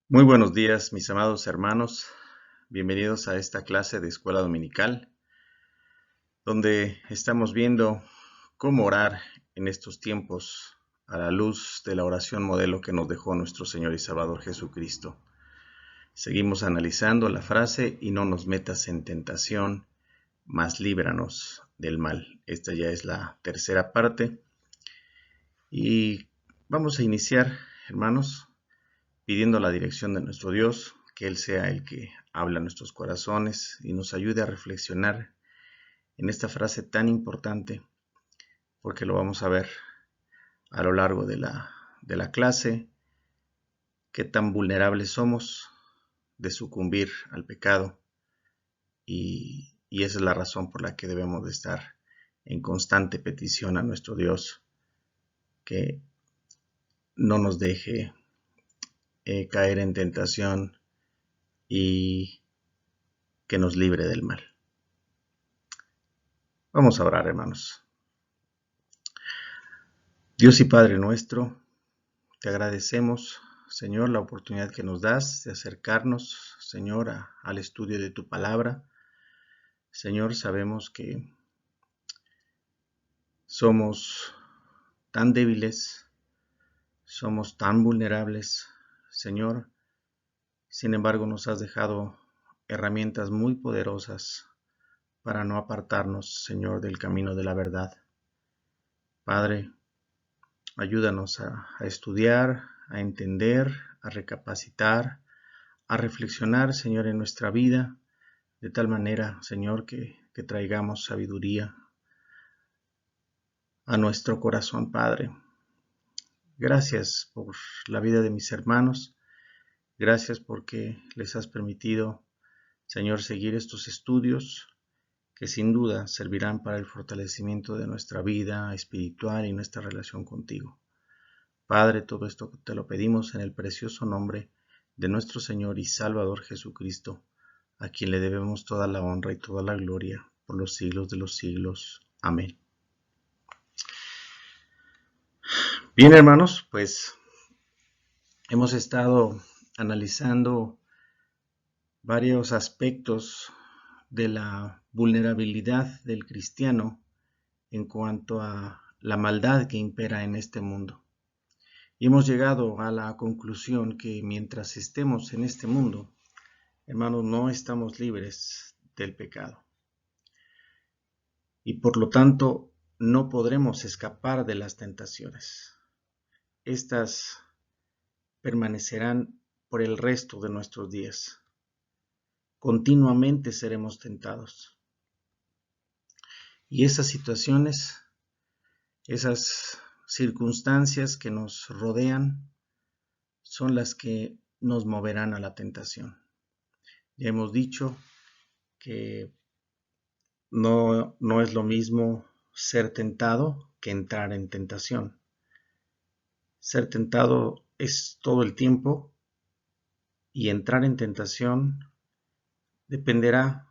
Muy buenos días, mis amados hermanos. Bienvenidos a esta clase de escuela dominical, donde estamos viendo cómo orar en estos tiempos a la luz de la oración modelo que nos dejó nuestro Señor y Salvador Jesucristo. Seguimos analizando la frase: y no nos metas en tentación, mas líbranos del mal. Esta ya es la tercera parte y vamos a iniciar, hermanos, pidiendo la dirección de nuestro Dios, que Él sea el que habla a nuestros corazones y nos ayude a reflexionar en esta frase tan importante, porque lo vamos a ver a lo largo de la clase, qué tan vulnerables somos de sucumbir al pecado, y esa es la razón por la que debemos de estar en constante petición a nuestro Dios, que no nos deje caer en tentación y que nos libre del mal. Vamos a orar, hermanos. Dios y Padre nuestro, te agradecemos, Señor, la oportunidad que nos das de acercarnos, Señor, al estudio de tu palabra. Señor, sabemos que somos tan débiles, somos tan vulnerables, Señor. Sin embargo, nos has dejado herramientas muy poderosas para no apartarnos, Señor, del camino de la verdad. Padre, ayúdanos a estudiar, a entender, a recapacitar, a reflexionar, Señor, en nuestra vida, de tal manera, Señor, que traigamos sabiduría a nuestro corazón, Padre. Gracias por la vida de mis hermanos. Gracias porque les has permitido, Señor, seguir estos estudios que sin duda servirán para el fortalecimiento de nuestra vida espiritual y nuestra relación contigo. Padre, todo esto te lo pedimos en el precioso nombre de nuestro Señor y Salvador Jesucristo, a quien le debemos toda la honra y toda la gloria por los siglos de los siglos. Amén. Bien, hermanos, pues hemos estado analizando varios aspectos de la vulnerabilidad del cristiano en cuanto a la maldad que impera en este mundo. Y hemos llegado a la conclusión que mientras estemos en este mundo, hermanos, no estamos libres del pecado. Y por lo tanto, no podremos escapar de las tentaciones. Estas permanecerán por el resto de nuestros días. Continuamente seremos tentados. Y esas situaciones, esas circunstancias que nos rodean, son las que nos moverán a la tentación. Ya hemos dicho que no es lo mismo ser tentado que entrar en tentación. Ser tentado es todo el tiempo y entrar en tentación dependerá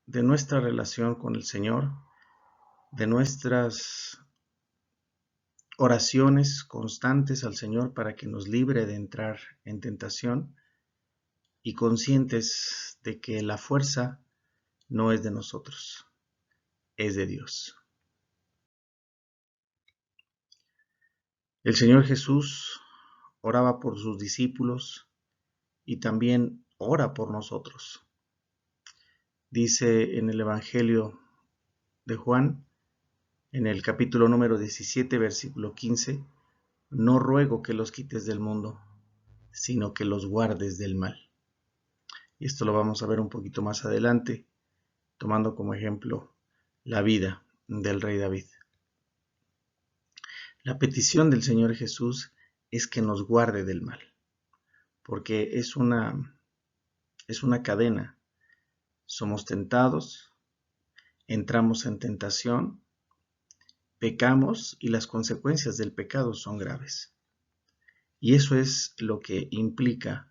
de nuestra relación con el Señor, de nuestras oraciones constantes al Señor para que nos libre de entrar en tentación y conscientes de que la fuerza no es de nosotros, es de Dios. El Señor Jesús oraba por sus discípulos y también ora por nosotros. Dice en el Evangelio de Juan, en el capítulo número 17, versículo 15, no ruego que los quites del mundo, sino que los guardes del mal. Y esto lo vamos a ver un poquito más adelante, tomando como ejemplo la vida del rey David. La petición del Señor Jesús es que nos guarde del mal, porque es una cadena. Somos tentados, entramos en tentación, pecamos y las consecuencias del pecado son graves. Y eso es lo que implica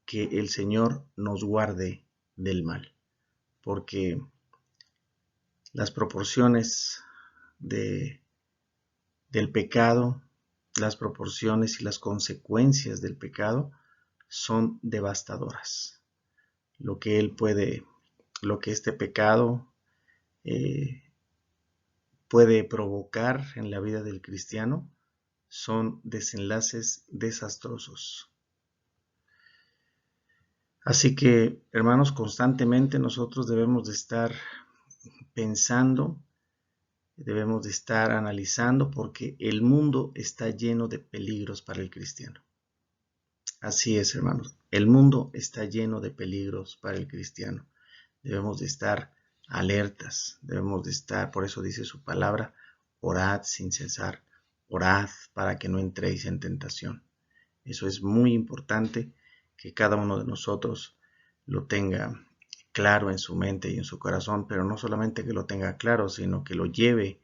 que el Señor nos guarde del mal, porque las proporciones del pecado, las proporciones y las consecuencias del pecado son devastadoras. Lo que este pecado puede provocar en la vida del cristiano son desenlaces desastrosos. Así que, hermanos, constantemente nosotros debemos de estar pensando, debemos de estar analizando, porque el mundo está lleno de peligros para el cristiano. Así es, hermanos, el mundo está lleno de peligros para el cristiano. Debemos de estar alertas, debemos de estar, por eso dice su palabra, orad sin cesar, orad para que no entréis en tentación. Eso es muy importante que cada uno de nosotros lo tenga claro en su mente y en su corazón, pero no solamente que lo tenga claro, sino que lo lleve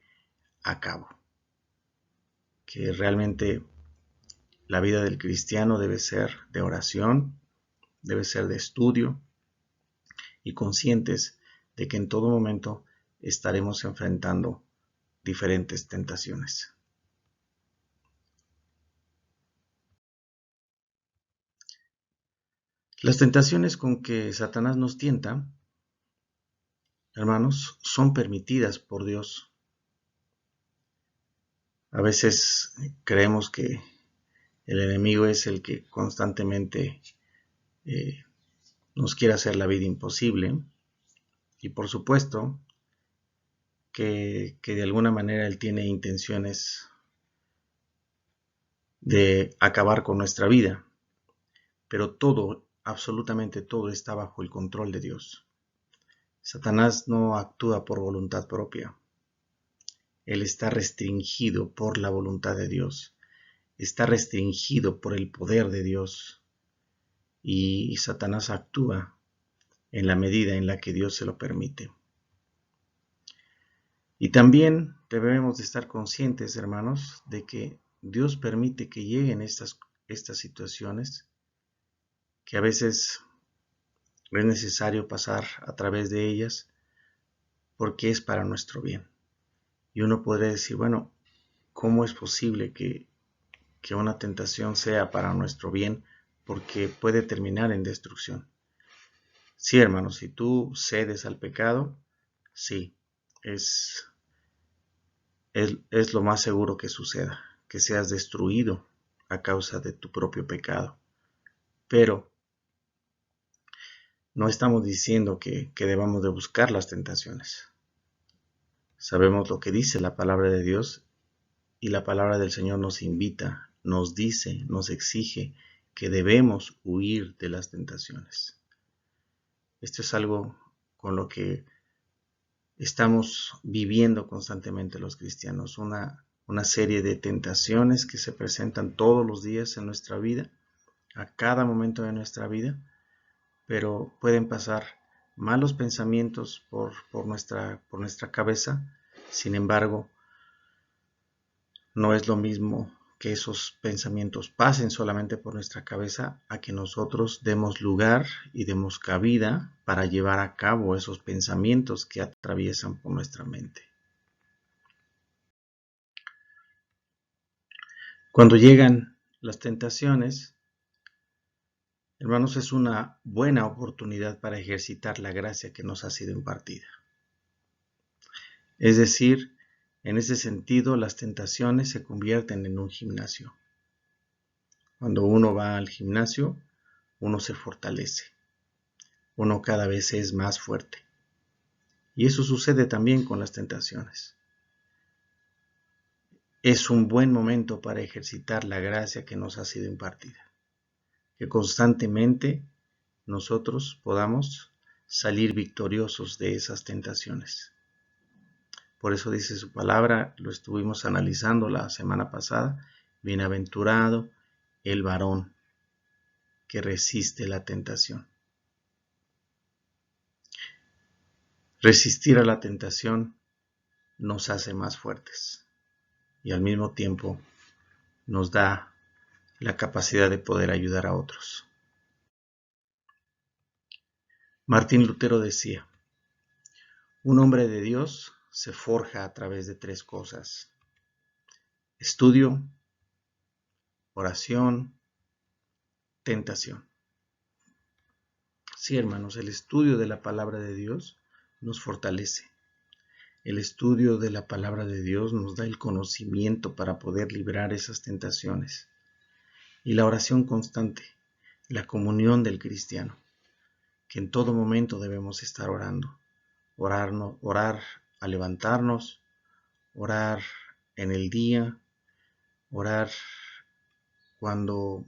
a cabo. Que realmente la vida del cristiano debe ser de oración, debe ser de estudio y conscientes de que en todo momento estaremos enfrentando diferentes tentaciones. Las tentaciones con que Satanás nos tienta, hermanos, son permitidas por Dios. A veces creemos que el enemigo es el que constantemente nos quiere hacer la vida imposible, y por supuesto que de alguna manera él tiene intenciones de acabar con nuestra vida, pero todo, absolutamente todo, está bajo el control de Dios. Satanás no actúa por voluntad propia. Él está restringido por la voluntad de Dios. Está restringido por el poder de Dios. Y Satanás actúa en la medida en la que Dios se lo permite. Y también debemos de estar conscientes, hermanos, de que Dios permite que lleguen estas situaciones, que a veces es necesario pasar a través de ellas, porque es para nuestro bien. Y uno podría decir, bueno, ¿cómo es posible que una tentación sea para nuestro bien? Porque puede terminar en destrucción. Sí, hermanos, si tú cedes al pecado, sí, es lo más seguro que suceda, que seas destruido a causa de tu propio pecado. Pero no estamos diciendo que debamos de buscar las tentaciones. Sabemos lo que dice la palabra de Dios, y la palabra del Señor nos invita, nos dice, nos exige que debemos huir de las tentaciones. Esto es algo con lo que estamos viviendo constantemente los cristianos, una serie de tentaciones que se presentan todos los días en nuestra vida, a cada momento de nuestra vida, pero pueden pasar malos pensamientos por nuestra cabeza. Sin embargo, no es lo mismo que esos pensamientos pasen solamente por nuestra cabeza a que nosotros demos lugar y demos cabida para llevar a cabo esos pensamientos que atraviesan por nuestra mente. Cuando llegan las tentaciones, hermanos, es una buena oportunidad para ejercitar la gracia que nos ha sido impartida. Es decir, en ese sentido, las tentaciones se convierten en un gimnasio. Cuando uno va al gimnasio, uno se fortalece. Uno cada vez es más fuerte. Y eso sucede también con las tentaciones. Es un buen momento para ejercitar la gracia que nos ha sido impartida. Que constantemente nosotros podamos salir victoriosos de esas tentaciones. Por eso dice su palabra, lo estuvimos analizando la semana pasada, bienaventurado el varón que resiste la tentación. Resistir a la tentación nos hace más fuertes y al mismo tiempo nos da la capacidad de poder ayudar a otros. Martín Lutero decía, un hombre de Dios se forja a través de 3 cosas: estudio, oración, tentación. Sí, hermanos, el estudio de la palabra de Dios nos fortalece. El estudio de la palabra de Dios nos da el conocimiento para poder librar esas tentaciones. Y la oración constante, la comunión del cristiano, que en todo momento debemos estar orando. Orar al levantarnos, orar en el día, orar cuando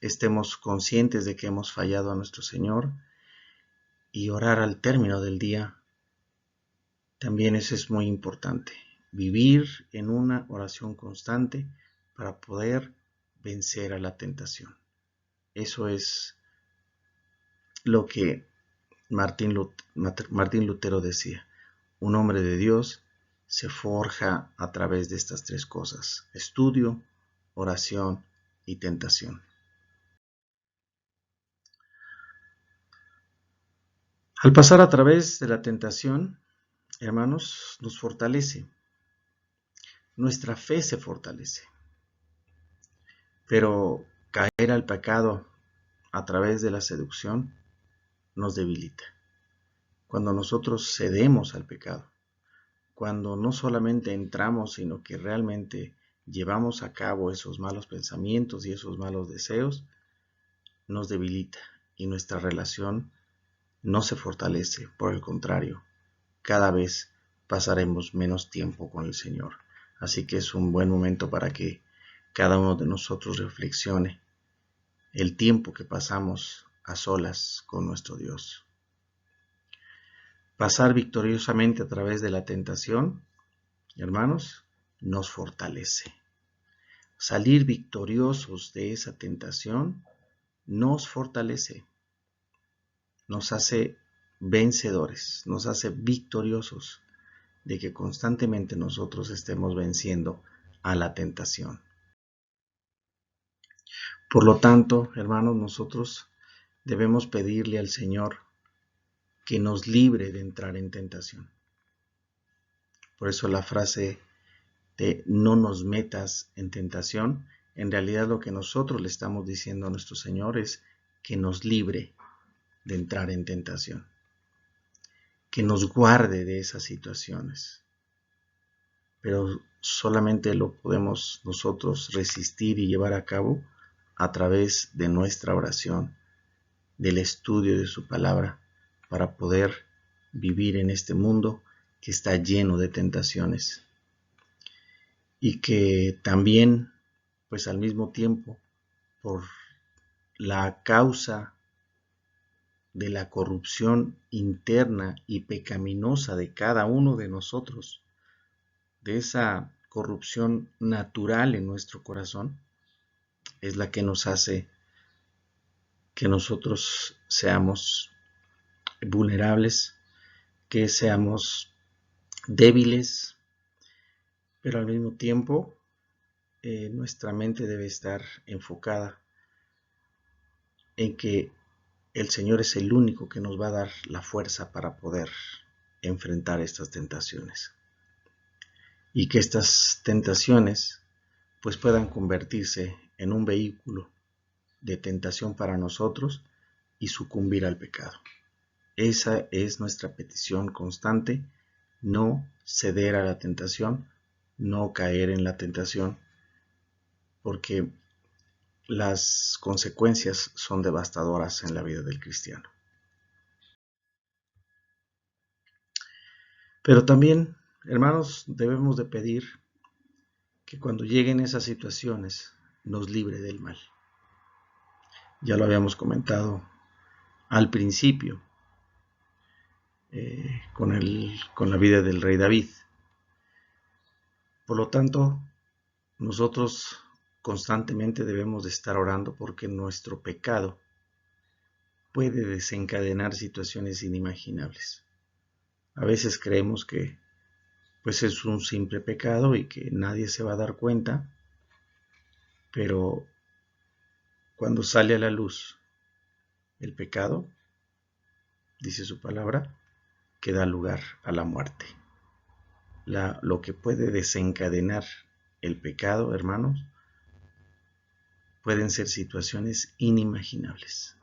estemos conscientes de que hemos fallado a nuestro Señor y orar al término del día. También eso es muy importante, vivir en una oración constante para poder vencer a la tentación. Eso es lo que Martín Lutero decía. Un hombre de Dios se forja a través de estas tres cosas: estudio, oración y tentación. Al pasar a través de la tentación, hermanos, nos fortalece. Nuestra fe se fortalece. Pero caer al pecado a través de la seducción nos debilita. Cuando nosotros cedemos al pecado, cuando no solamente entramos, sino que realmente llevamos a cabo esos malos pensamientos y esos malos deseos, nos debilita y nuestra relación no se fortalece. Por el contrario, cada vez pasaremos menos tiempo con el Señor. Así que es un buen momento para que cada uno de nosotros reflexione el tiempo que pasamos a solas con nuestro Dios. Pasar victoriosamente a través de la tentación, hermanos, nos fortalece. Salir victoriosos de esa tentación nos fortalece, nos hace vencedores, nos hace victoriosos de que constantemente nosotros estemos venciendo a la tentación. Por lo tanto, hermanos, nosotros debemos pedirle al Señor que nos libre de entrar en tentación. Por eso la frase de no nos metas en tentación, en realidad lo que nosotros le estamos diciendo a nuestro Señor es que nos libre de entrar en tentación, que nos guarde de esas situaciones. Pero solamente lo podemos nosotros resistir y llevar a cabo a través de nuestra oración, del estudio de su palabra, para poder vivir en este mundo que está lleno de tentaciones y que también, pues al mismo tiempo, por la causa de la corrupción interna y pecaminosa de cada uno de nosotros, de esa corrupción natural en nuestro corazón, es la que nos hace que nosotros seamos vulnerables, que seamos débiles, pero al mismo tiempo nuestra mente debe estar enfocada en que el Señor es el único que nos va a dar la fuerza para poder enfrentar estas tentaciones. Y que estas tentaciones pues puedan convertirse en un vehículo de tentación para nosotros y sucumbir al pecado. Esa es nuestra petición constante: no ceder a la tentación, no caer en la tentación, porque las consecuencias son devastadoras en la vida del cristiano. Pero también, hermanos, debemos de pedir que cuando lleguen esas situaciones nos libre del mal. Ya lo habíamos comentado al principio con la vida del rey David. Por lo tanto, nosotros constantemente debemos de estar orando porque nuestro pecado puede desencadenar situaciones inimaginables. A veces creemos que pues es un simple pecado y que nadie se va a dar cuenta, pero cuando sale a la luz el pecado, dice su palabra, que da lugar a la muerte. Lo que puede desencadenar el pecado, hermanos, pueden ser situaciones inimaginables.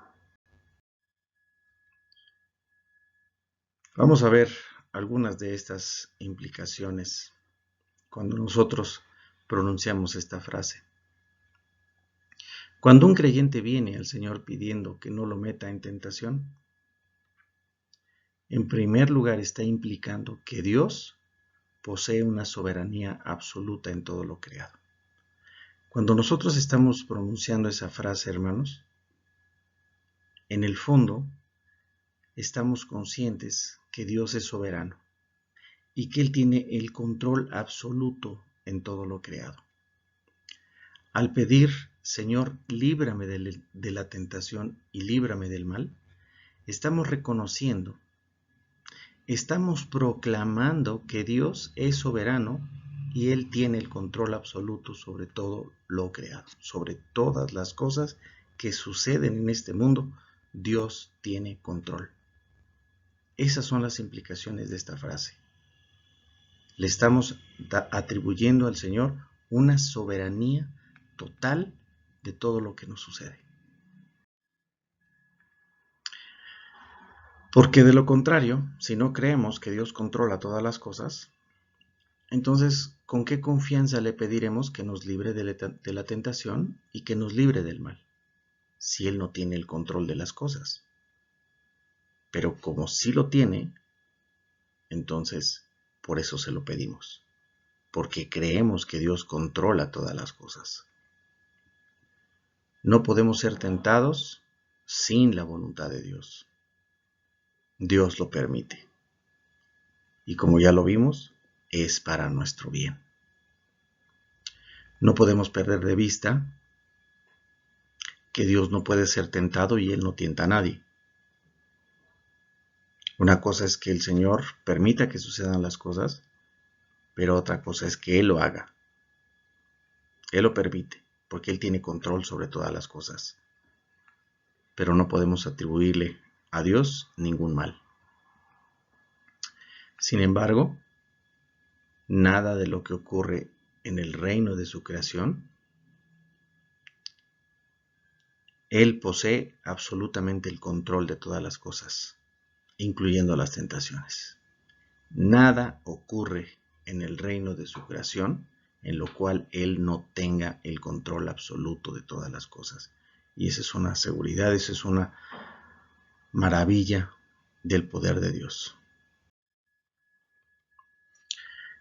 Vamos a ver algunas de estas implicaciones cuando nosotros pronunciamos esta frase. Cuando un creyente viene al Señor pidiendo que no lo meta en tentación, en primer lugar está implicando que Dios posee una soberanía absoluta en todo lo creado. Cuando nosotros estamos pronunciando esa frase, hermanos, en el fondo estamos conscientes que Dios es soberano y que Él tiene el control absoluto en todo lo creado. Al pedir, Señor, líbrame de la tentación y líbrame del mal, estamos reconociendo, estamos proclamando que Dios es soberano y Él tiene el control absoluto sobre todo lo creado, sobre todas las cosas que suceden en este mundo, Dios tiene control. Esas son las implicaciones de esta frase. Le estamos atribuyendo al Señor una soberanía total de todo lo que nos sucede. Porque de lo contrario, si no creemos que Dios controla todas las cosas, entonces, ¿con qué confianza le pediremos que nos libre de la tentación y que nos libre del mal? Si Él no tiene el control de las cosas. Pero como sí lo tiene, entonces por eso se lo pedimos. Porque creemos que Dios controla todas las cosas. No podemos ser tentados sin la voluntad de Dios. Dios lo permite. Y como ya lo vimos, es para nuestro bien. No podemos perder de vista que Dios no puede ser tentado y Él no tienta a nadie. Una cosa es que el Señor permita que sucedan las cosas, pero otra cosa es que Él lo haga. Él lo permite, porque Él tiene control sobre todas las cosas. Pero no podemos atribuirle a Dios ningún mal. Sin embargo, nada de lo que ocurre en el reino de su creación, Él posee absolutamente el control de todas las cosas, incluyendo las tentaciones. Nada ocurre en el reino de su creación en lo cual Él no tenga el control absoluto de todas las cosas. Y esa es una seguridad, esa es una maravilla del poder de Dios.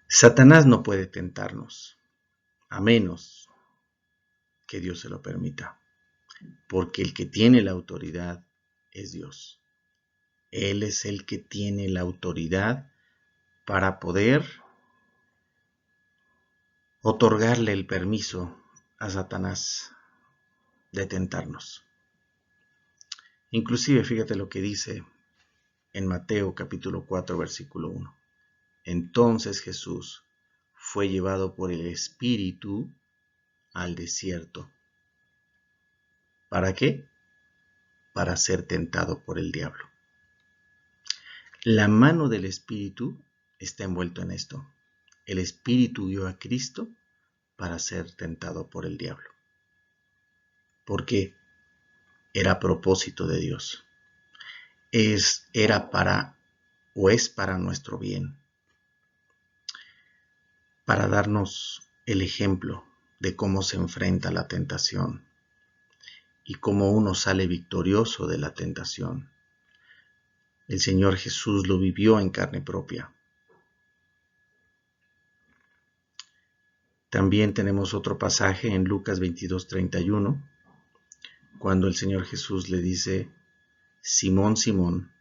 Satanás no puede tentarnos, a menos que Dios se lo permita, porque el que tiene la autoridad es Dios. Él es el que tiene la autoridad para poder otorgarle el permiso a Satanás de tentarnos. Inclusive, fíjate lo que dice en Mateo capítulo 4, versículo 1. Entonces Jesús fue llevado por el Espíritu al desierto. ¿Para qué? Para ser tentado por el diablo. La mano del Espíritu está envuelto en esto. El Espíritu guió a Cristo para ser tentado por el diablo. Porque era a propósito de Dios. Era para o es para nuestro bien. Para darnos el ejemplo de cómo se enfrenta la tentación y cómo uno sale victorioso de la tentación. El Señor Jesús lo vivió en carne propia. También tenemos otro pasaje en Lucas 22:31, cuando el Señor Jesús le dice, Simón, Simón,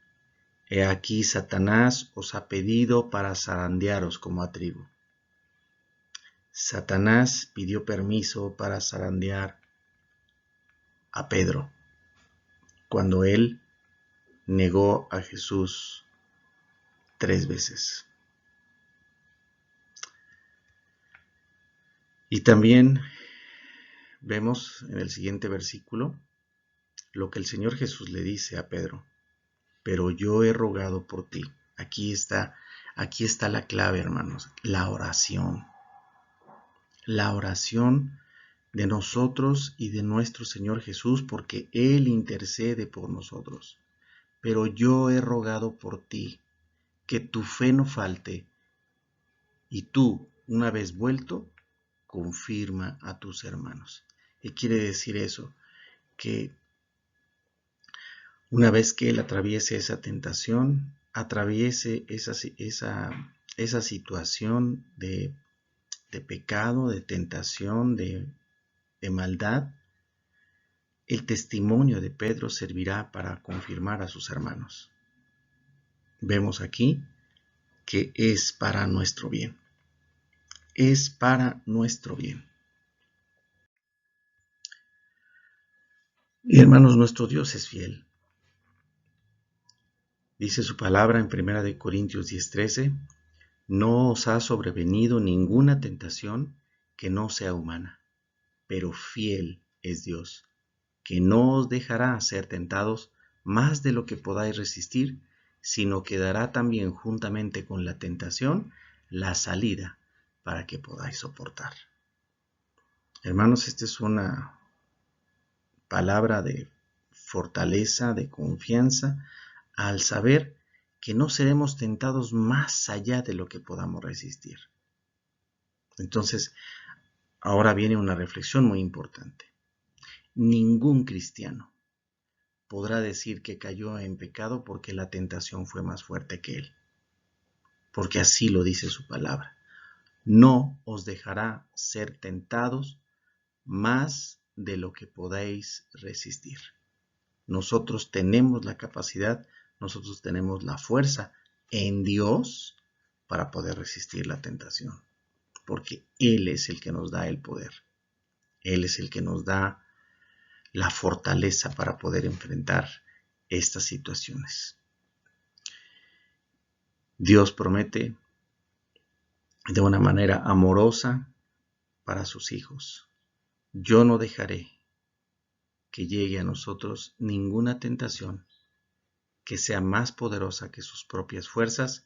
he aquí Satanás os ha pedido para zarandearos como a trigo. Satanás pidió permiso para zarandear a Pedro, cuando él negó a Jesús 3 veces. Y también vemos en el siguiente versículo lo que el Señor Jesús le dice a Pedro. Pero yo he rogado por ti. Aquí está la clave, hermanos, la oración. La oración de nosotros y de nuestro Señor Jesús, porque Él intercede por nosotros. Pero yo he rogado por ti, que tu fe no falte y tú, una vez vuelto, confirma a tus hermanos. ¿Qué quiere decir eso? Que una vez que él atraviese esa tentación, atraviese esa situación de pecado, de tentación, de maldad, el testimonio de Pedro servirá para confirmar a sus hermanos. Vemos aquí que es para nuestro bien. Es para nuestro bien. Y hermanos, nuestro Dios es fiel. Dice su palabra en 1 Corintios 10:13, no os ha sobrevenido ninguna tentación que no sea humana, pero fiel es Dios, que no os dejará ser tentados más de lo que podáis resistir, sino que dará también juntamente con la tentación la salida para que podáis soportar. Hermanos, esta es una palabra de fortaleza, de confianza, al saber que no seremos tentados más allá de lo que podamos resistir. Entonces, ahora viene una reflexión muy importante. Ningún cristiano podrá decir que cayó en pecado porque la tentación fue más fuerte que él, porque así lo dice su palabra. No os dejará ser tentados más de lo que podáis resistir. Nosotros tenemos la capacidad, nosotros tenemos la fuerza en Dios para poder resistir la tentación, porque Él es el que nos da el poder. Él es el que nos da la fortaleza para poder enfrentar estas situaciones. Dios promete de una manera amorosa para sus hijos: yo no dejaré que llegue a nosotros ninguna tentación que sea más poderosa que sus propias fuerzas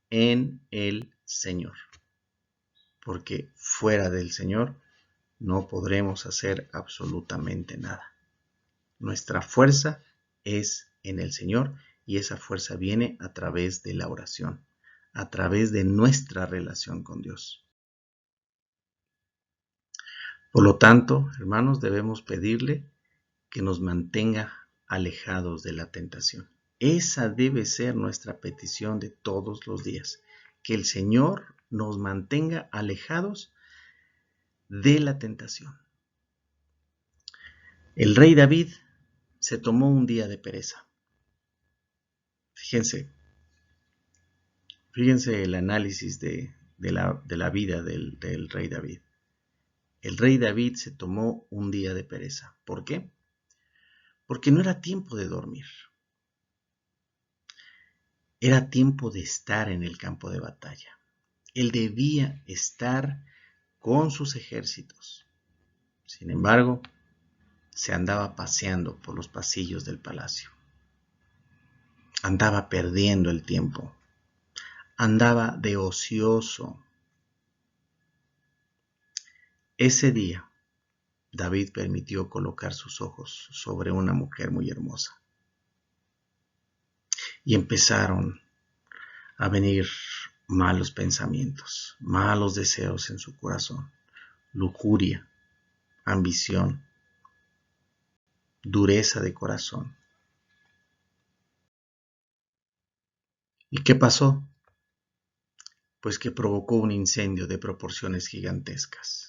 en el Señor, porque fuera del Señor no podremos hacer absolutamente nada. Nuestra fuerza es en el Señor y esa fuerza viene a través de la oración, a través de nuestra relación con Dios. Por lo tanto, hermanos, debemos pedirle que nos mantenga alejados de la tentación. Esa debe ser nuestra petición de todos los días, que el Señor nos mantenga alejados de la tentación. El rey David se tomó un día de pereza. Fíjense el análisis de la vida del rey David. El rey David se tomó un día de pereza. ¿Por qué? Porque no era tiempo de dormir. Era tiempo de estar en el campo de batalla. Él debía estar con sus ejércitos. Sin embargo, se andaba paseando por los pasillos del palacio. Andaba perdiendo el tiempo. Andaba de ocioso. Ese día, David permitió colocar sus ojos sobre una mujer muy hermosa. Y empezaron a venir malos pensamientos, malos deseos en su corazón, lujuria, ambición, dureza de corazón. ¿Y qué pasó? Pues que provocó un incendio de proporciones gigantescas.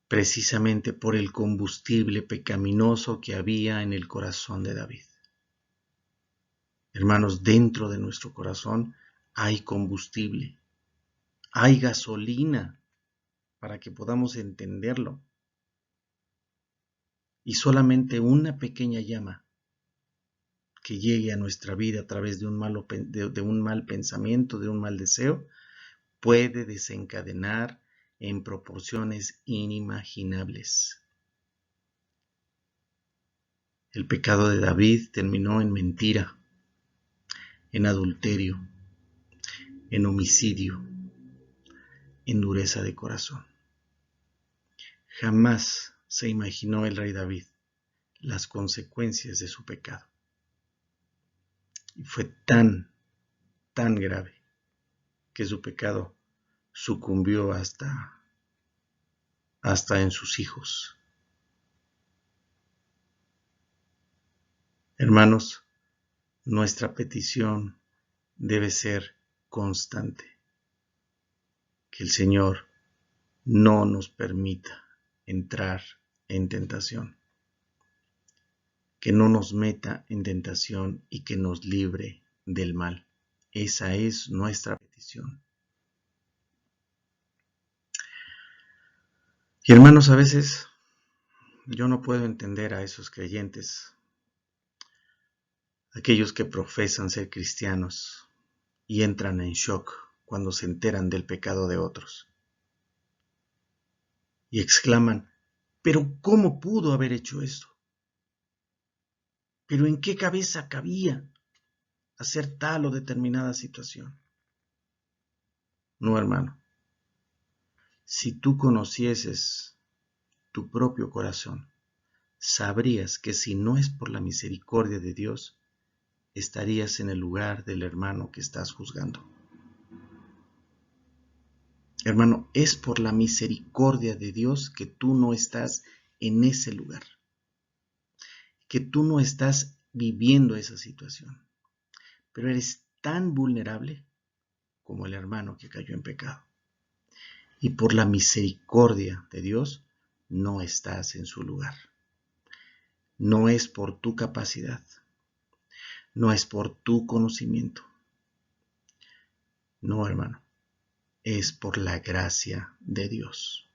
Precisamente por el combustible pecaminoso que había en el corazón de David. Hermanos, dentro de nuestro corazón hay combustible, hay gasolina para que podamos entenderlo. Y solamente una pequeña llama que llegue a nuestra vida a través de un mal pensamiento, de un mal deseo, puede desencadenar en proporciones inimaginables. El pecado de David terminó en mentira, en adulterio, en homicidio, en dureza de corazón. Jamás se imaginó el rey David las consecuencias de su pecado. Y fue tan grave que su pecado sucumbió hasta en sus hijos. Hermanos, nuestra petición debe ser constante. Que el Señor no nos permita entrar en tentación. Que no nos meta en tentación y que nos libre del mal. Esa es nuestra petición. Y hermanos, a veces yo no puedo entender a esos creyentes, aquellos que profesan ser cristianos y entran en shock cuando se enteran del pecado de otros. Y exclaman, ¿pero cómo pudo haber hecho esto? ¿Pero en qué cabeza cabía hacer tal o determinada situación? No, hermano. Si tú conocieses tu propio corazón, sabrías que si no es por la misericordia de Dios, estarías en el lugar del hermano que estás juzgando. Hermano, es por la misericordia de Dios que tú no estás en ese lugar, que tú no estás viviendo esa situación, pero eres tan vulnerable como el hermano que cayó en pecado. Y por la misericordia de Dios no estás en su lugar. No es por tu capacidad, no es por tu conocimiento. No, hermano, es por la gracia de Dios.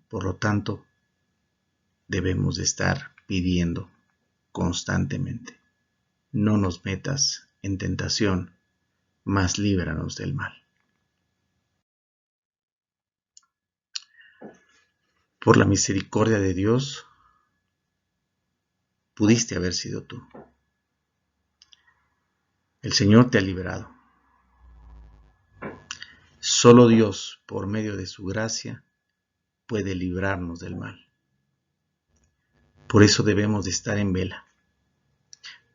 Por lo tanto, debemos de estar pidiendo constantemente: no nos metas en tentación, mas líbranos del mal. Por la misericordia de Dios, pudiste haber sido tú. El Señor te ha liberado. Solo Dios, por medio de su gracia, puede librarnos del mal. Por eso debemos de estar en vela,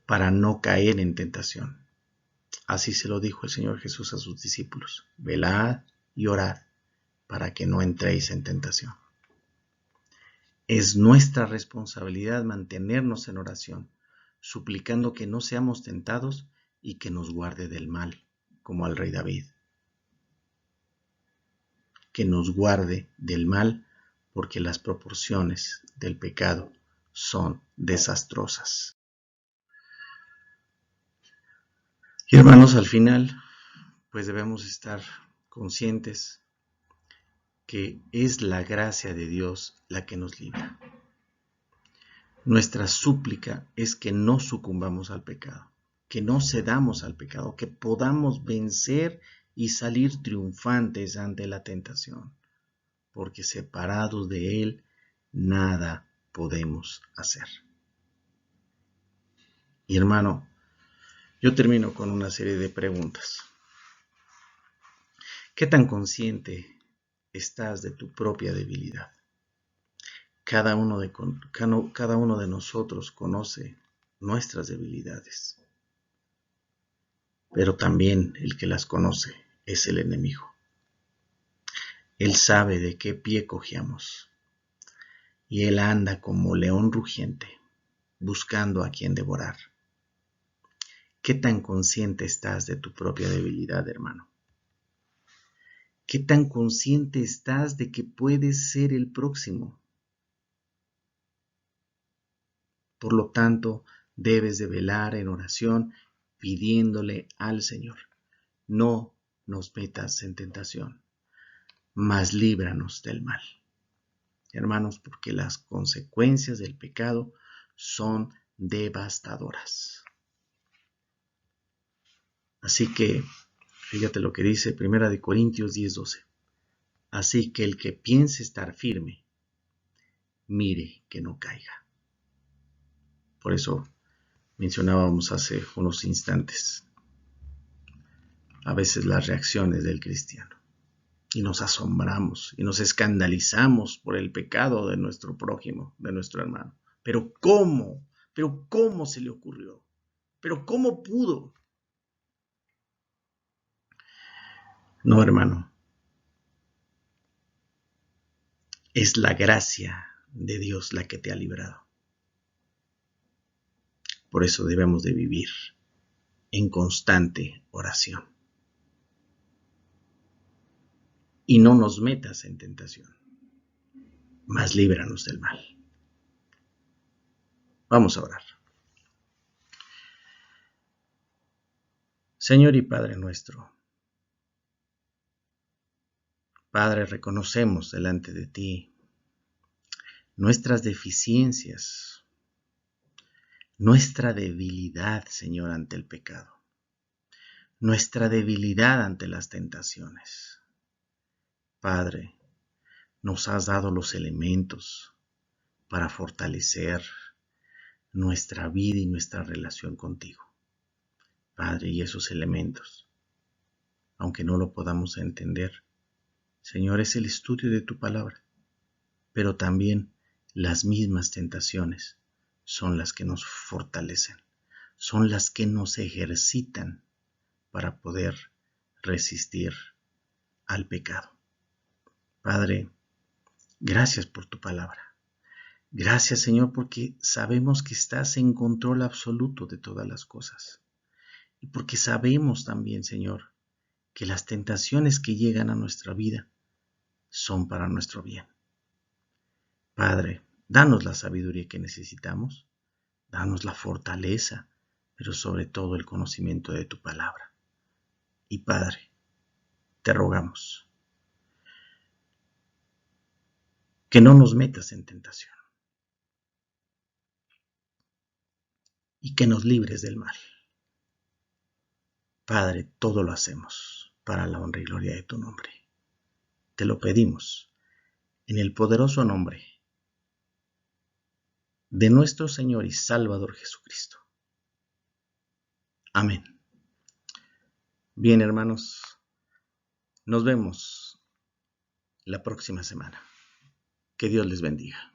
para no caer en tentación. Así se lo dijo el Señor Jesús a sus discípulos: velad y orad para que no entréis en tentación. Es nuestra responsabilidad mantenernos en oración, suplicando que no seamos tentados y que nos guarde del mal, como al rey David. Que nos guarde del mal, porque las proporciones del pecado son desastrosas. Y hermanos, al final, pues debemos estar conscientes que es la gracia de Dios la que nos libra. Nuestra súplica es que no sucumbamos al pecado, que no cedamos al pecado, que podamos vencer y salir triunfantes ante la tentación, porque separados de Él, nada podemos hacer. Y hermano, yo termino con una serie de preguntas. ¿Qué tan consciente estás de tu propia debilidad? Cada uno de nosotros conoce nuestras debilidades, pero también el que las conoce es el enemigo. Él sabe de qué pie cojeamos, y él anda como león rugiente, buscando a quien devorar. ¿Qué tan consciente estás de tu propia debilidad, hermano? ¿Qué tan consciente estás de que puedes ser el próximo? Por lo tanto, debes de velar en oración pidiéndole al Señor: no nos metas en tentación, mas líbranos del mal. Hermanos, porque las consecuencias del pecado son devastadoras. Así que, fíjate lo que dice 1 Corintios 10:12. Así que el que piense estar firme, mire que no caiga. Por eso mencionábamos hace unos instantes a veces las reacciones del cristiano, y nos asombramos y nos escandalizamos por el pecado de nuestro prójimo, de nuestro hermano. ¿Pero cómo? ¿Pero cómo se le ocurrió? Pero ¿cómo pudo? No, hermano. Es la gracia de Dios la que te ha librado. Por eso debemos de vivir en constante oración. Y no nos metas en tentación, mas líbranos del mal. Vamos a orar. Señor y Padre nuestro, Padre, reconocemos delante de ti nuestras deficiencias, nuestra debilidad, Señor, ante el pecado, nuestra debilidad ante las tentaciones. Padre, nos has dado los elementos para fortalecer nuestra vida y nuestra relación contigo. Padre, y esos elementos, aunque no lo podamos entender, Señor, es el estudio de tu palabra, pero también las mismas tentaciones son las que nos fortalecen, son las que nos ejercitan para poder resistir al pecado. Padre, gracias por tu palabra. Gracias, Señor, porque sabemos que estás en control absoluto de todas las cosas. Y porque sabemos también, Señor, que las tentaciones que llegan a nuestra vida son para nuestro bien. Padre, danos la sabiduría que necesitamos, danos la fortaleza, pero sobre todo el conocimiento de tu palabra. Y Padre, te rogamos que no nos metas en tentación y que nos libres del mal. Padre, todo lo hacemos para la honra y gloria de tu nombre. Te lo pedimos en el poderoso nombre de nuestro Señor y Salvador Jesucristo. Amén. Bien, hermanos, nos vemos la próxima semana. Que Dios les bendiga.